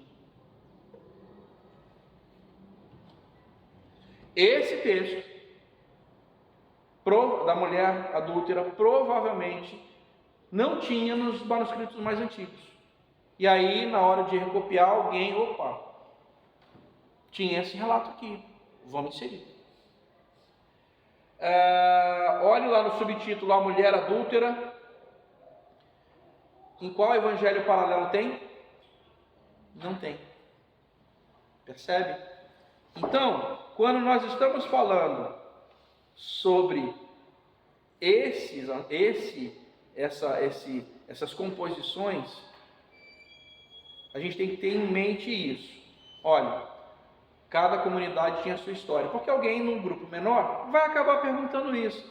Esse texto da mulher adúltera provavelmente não tinha nos manuscritos mais antigos. E aí, na hora de recopiar, alguém, tinha esse relato aqui, vamos inserir. Olhe lá no subtítulo, a mulher adúltera. Em qual evangelho paralelo tem? Não tem. Percebe? Então, quando nós estamos falando sobre essas composições, a gente tem que ter em mente isso. Olha, cada comunidade tinha a sua história, porque alguém num grupo menor vai acabar perguntando isso.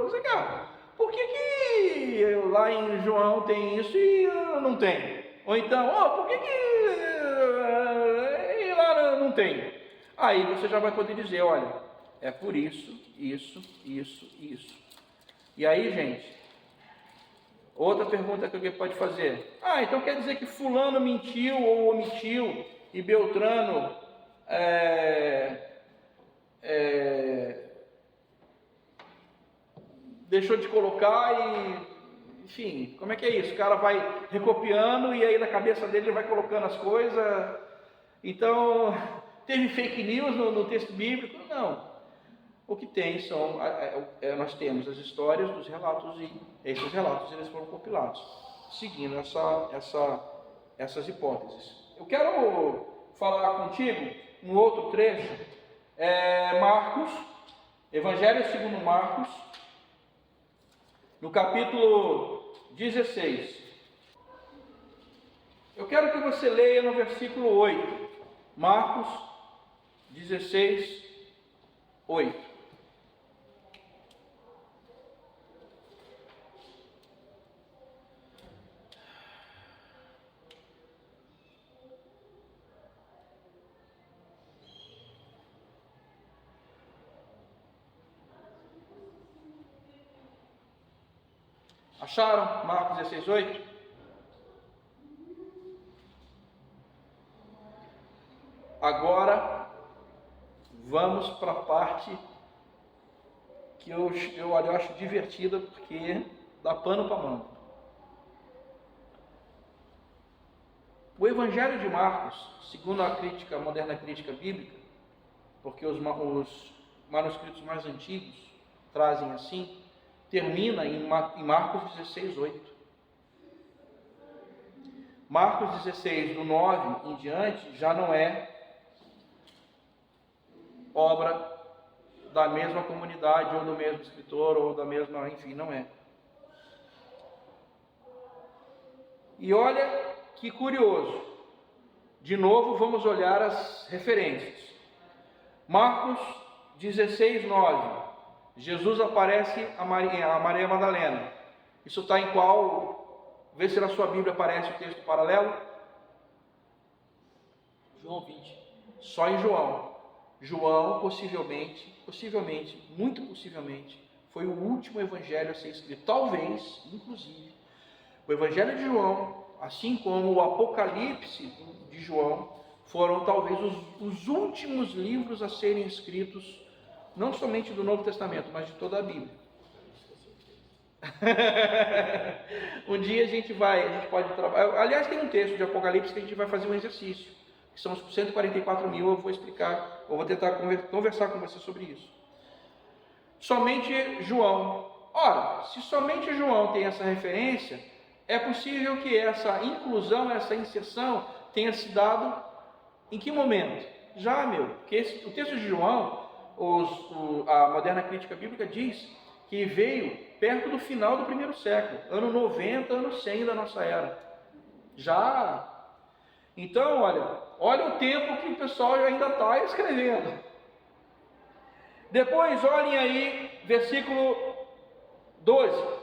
Zé Carlos, por que lá em João tem isso e não tem? Ou então, por que lá não tem? Aí você já vai poder dizer, olha, é por isso. E aí, gente, outra pergunta que alguém pode fazer. Então quer dizer que fulano mentiu ou omitiu e Beltrano deixou de colocar enfim, como é que é isso? O cara vai recopiando e aí na cabeça dele ele vai colocando as coisas. Então, teve fake news no texto bíblico? Não. O que tem nós temos as histórias dos relatos e esses relatos eles foram compilados, seguindo essas hipóteses. Eu quero falar contigo um outro trecho, Marcos, Evangelho segundo Marcos, no capítulo 16. Eu quero que você leia no versículo 8, Marcos 16, 8. Acharam? Marcos 16, 8? Agora, vamos para a parte que eu acho divertida, porque dá pano para manga. O Evangelho de Marcos, segundo a moderna crítica bíblica, porque os manuscritos mais antigos trazem assim, termina em Marcos 16, 8. Marcos 16, do 9 em diante, já não é obra da mesma comunidade, ou do mesmo escritor, ou da mesma, enfim, não é. E olha que curioso. De novo, vamos olhar as referências. Marcos 16, 9. Jesus aparece a Maria Madalena. Isso está em qual? Vê se na sua Bíblia aparece o texto paralelo. João 20. Só em João. João, possivelmente, muito possivelmente, foi o último evangelho a ser escrito. Talvez, inclusive, o Evangelho de João, assim como o Apocalipse de João, foram talvez os últimos livros a serem escritos, não somente do Novo Testamento, mas de toda a Bíblia. Um dia a gente pode trabalhar. Aliás, tem um texto de Apocalipse que a gente vai fazer um exercício, que são os 144 mil. Eu vou explicar, eu vou tentar conversar com você sobre isso. Somente João. Ora, se somente João tem essa referência, é possível que essa inclusão, essa inserção tenha se dado em que momento? Porque o texto de João, a moderna crítica bíblica diz que veio perto do final do primeiro século, ano 90, ano 100 da nossa era. Então, olha o tempo que o pessoal ainda está escrevendo. Depois, olhem aí, versículo 12.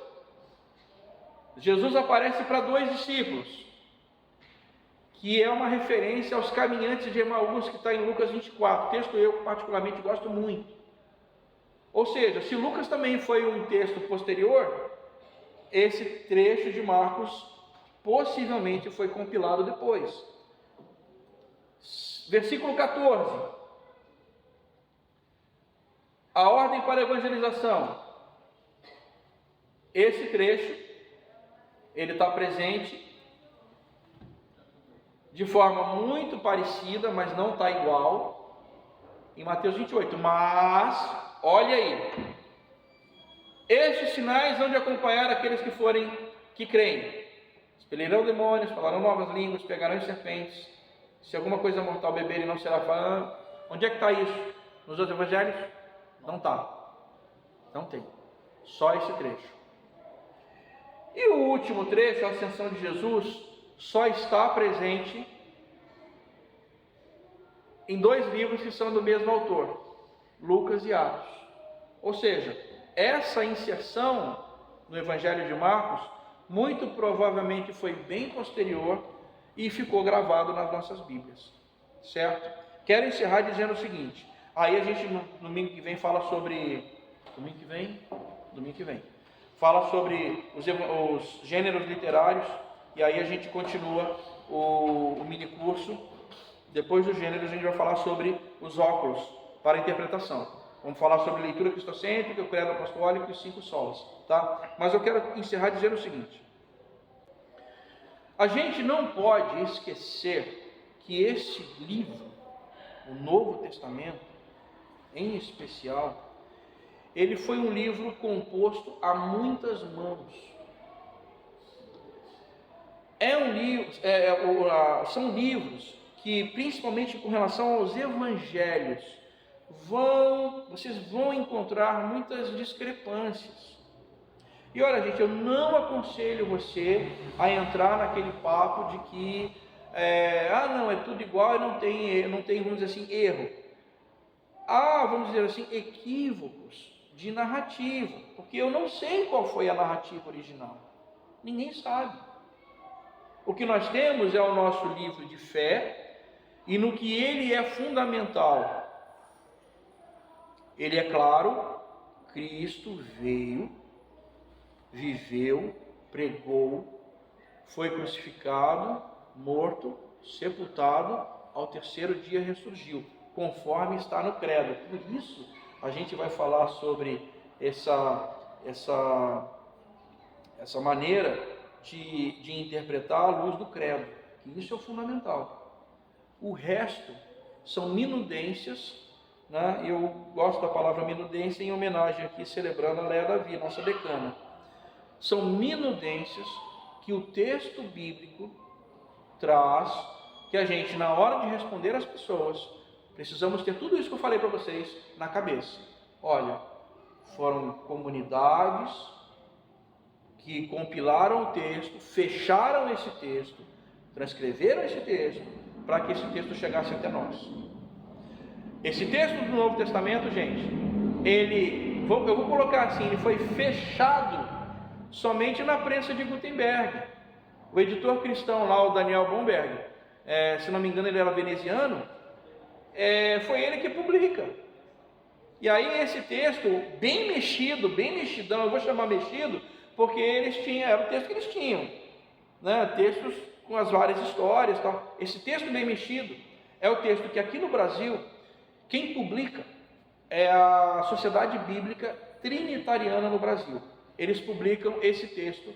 Jesus aparece para 2 discípulos, que é uma referência aos caminhantes de Emaús, que está em Lucas 24, texto eu particularmente gosto muito. Ou seja, se Lucas também foi um texto posterior, esse trecho de Marcos possivelmente foi compilado depois. Versículo 14. A ordem para a evangelização. Esse trecho, ele está presente de forma muito parecida, mas não está igual, em Mateus 28. Mas, olha aí, estes sinais hão de acompanhar aqueles que creem. Expelirão demônios, falarão novas línguas, pegarão serpentes. Se alguma coisa mortal beberem, não será falando. Onde é que está isso? Nos outros evangelhos? Não está. Não tem. Só esse trecho. E o último trecho, a ascensão de Jesus, só está presente em 2 livros que são do mesmo autor, Lucas e Atos. Ou seja, essa inserção no Evangelho de Marcos, muito provavelmente foi bem posterior e ficou gravado nas nossas Bíblias, certo? Quero encerrar dizendo o seguinte, aí a gente no domingo que vem fala sobre, domingo que vem, fala sobre os gêneros literários, e aí a gente continua o mini curso. Depois dos gêneros a gente vai falar sobre os óculos para interpretação. Vamos falar sobre leitura cristocêntrica, o credo apostólico e os 5 solas, tá? Mas eu quero encerrar dizendo o seguinte: a gente não pode esquecer que este livro, o Novo Testamento, em especial, ele foi um livro composto a muitas mãos. são livros que, principalmente com relação aos evangelhos, vocês vão encontrar muitas discrepâncias. E olha, gente, eu não aconselho você a entrar naquele papo de que não, é tudo igual e não tem, vamos dizer assim, erro. Vamos dizer assim, equívocos de narrativa, porque eu não sei qual foi a narrativa original. Ninguém sabe. O que nós temos é o nosso livro de fé, e no que ele é fundamental, ele é claro: Cristo veio, viveu, pregou, foi crucificado, morto, sepultado, ao terceiro dia ressurgiu, conforme está no credo. Por isso a gente vai falar sobre essa maneira de interpretar à luz do credo, que isso é o fundamental. O resto são minudências, né? Eu gosto da palavra minudência em homenagem aqui, celebrando a Léa Davi, nossa decana. São minudências que o texto bíblico traz, que a gente, na hora de responder às pessoas, precisamos ter tudo isso que eu falei para vocês na cabeça. Olha, foram comunidades que compilaram o texto, fecharam esse texto, transcreveram esse texto, para que esse texto chegasse até nós. Esse texto do Novo Testamento, gente, eu vou colocar assim, ele foi fechado somente na prensa de Gutenberg. O editor cristão lá, o Daniel Bomberg, se não me engano ele era veneziano, foi ele que publica. E aí esse texto, bem mexido, bem mexidão, eu vou chamar mexido, porque era o texto que eles tinham, né? Textos com as várias histórias e tal. Esse texto bem mexido é o texto que aqui no Brasil, quem publica é a Sociedade Bíblica Trinitariana no Brasil. Eles publicam esse texto,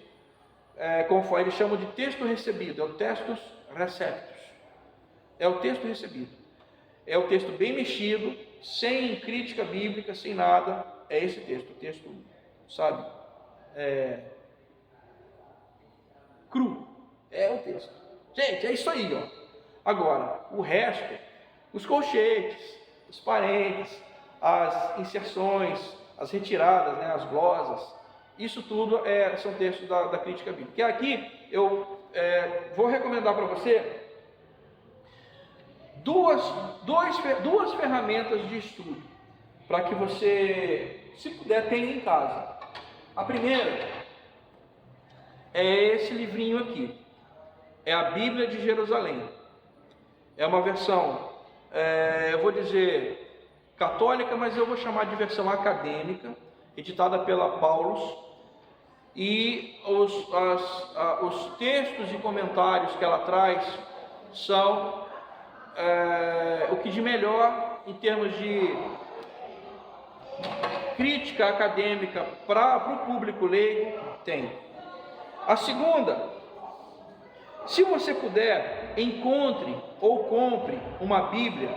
conforme eles chamam de texto recebido, é o textus receptus, é o texto recebido, é o texto bem mexido, sem crítica bíblica, sem nada, é esse texto, o texto, sabe, cru, é o texto. Gente, é isso aí, ó. Agora, o resto, os colchetes, os parênteses, as inserções, as retiradas, né, as glosas, isso tudo são textos da crítica bíblica. E aqui eu vou recomendar para você duas ferramentas de estudo, para que você, se puder, tenha em casa. A primeira é esse livrinho aqui, é a Bíblia de Jerusalém. É uma versão, eu vou dizer católica, mas eu vou chamar de versão acadêmica, editada pela Paulus. E os textos e comentários que ela traz são o que de melhor em termos de crítica acadêmica para o público leigo tem. A segunda, se você puder, encontre ou compre uma Bíblia,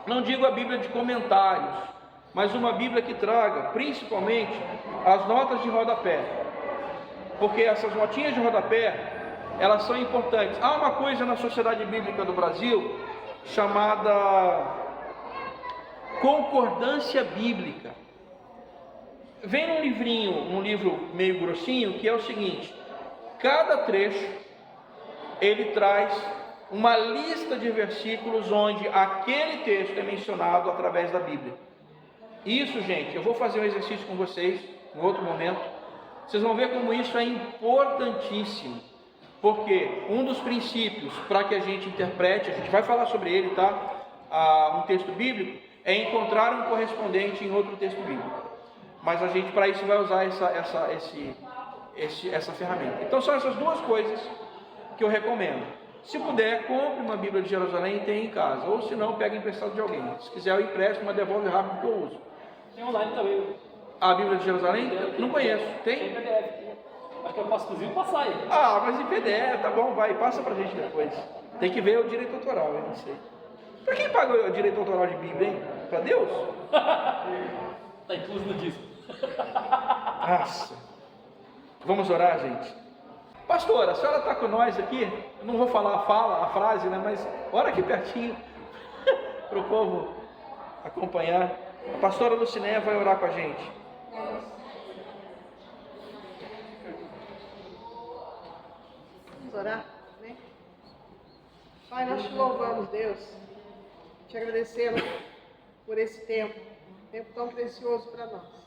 não digo a Bíblia de comentários, mas uma Bíblia que traga principalmente as notas de rodapé, porque essas notinhas de rodapé, elas são importantes. Há uma coisa na Sociedade Bíblica do Brasil chamada concordância bíblica. Vem num livrinho, um livro meio grossinho, que é o seguinte: cada trecho ele traz uma lista de versículos onde aquele texto é mencionado através da Bíblia. Isso, gente, eu vou fazer um exercício com vocês em outro momento. Vocês vão ver como isso é importantíssimo, porque um dos princípios para que a gente interprete, a gente vai falar sobre ele, tá? Um texto bíblico, é encontrar um correspondente em outro texto bíblico. Mas a gente, para isso, vai usar essa ferramenta. Então são essas duas coisas que eu recomendo. Se puder, compre uma Bíblia de Jerusalém e tenha em casa, ou se não, pega emprestado de alguém. Se quiser eu empresto, mas devolve rápido que eu uso. Tem online também. A Bíblia de Jerusalém? Não conheço. Tem? Tem PDF. Acho que eu posso inclusive passar aí. Mas em PDF, tá bom, vai, passa pra gente depois. Tem que ver o direito autoral, eu não sei. Pra quem paga o direito autoral de Bíblia, hein? Pra Deus? Tá incluso no disco. Nossa. Vamos orar, gente? Pastora, a senhora está com nós aqui? Eu não vou falar a frase, né? Mas ora aqui pertinho para o povo acompanhar. A pastora Lucinéia vai orar com a gente. Vamos orar, né? Pai, nós te louvamos, Deus, te agradecemos por esse tempo tão precioso para nós.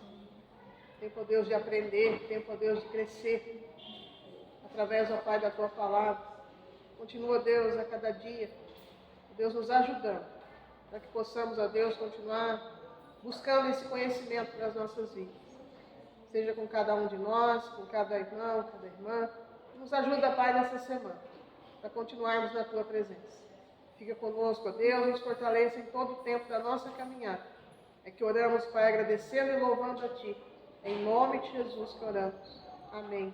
Tempo, ó Deus, de aprender, tempo, ó Deus, de crescer, através, ó Pai, da tua palavra. Continua, Deus, a cada dia, Deus, nos ajudando, para que possamos, ó Deus, continuar buscando esse conhecimento para as nossas vidas. Seja com cada um de nós, com cada irmão, cada irmã. Nos ajuda, Pai, nessa semana, para continuarmos na tua presença. Fica conosco, ó Deus, nos fortaleça em todo o tempo da nossa caminhada. É que oramos, Pai, agradecendo e louvando a Ti. Em nome de Jesus que oramos. Amém.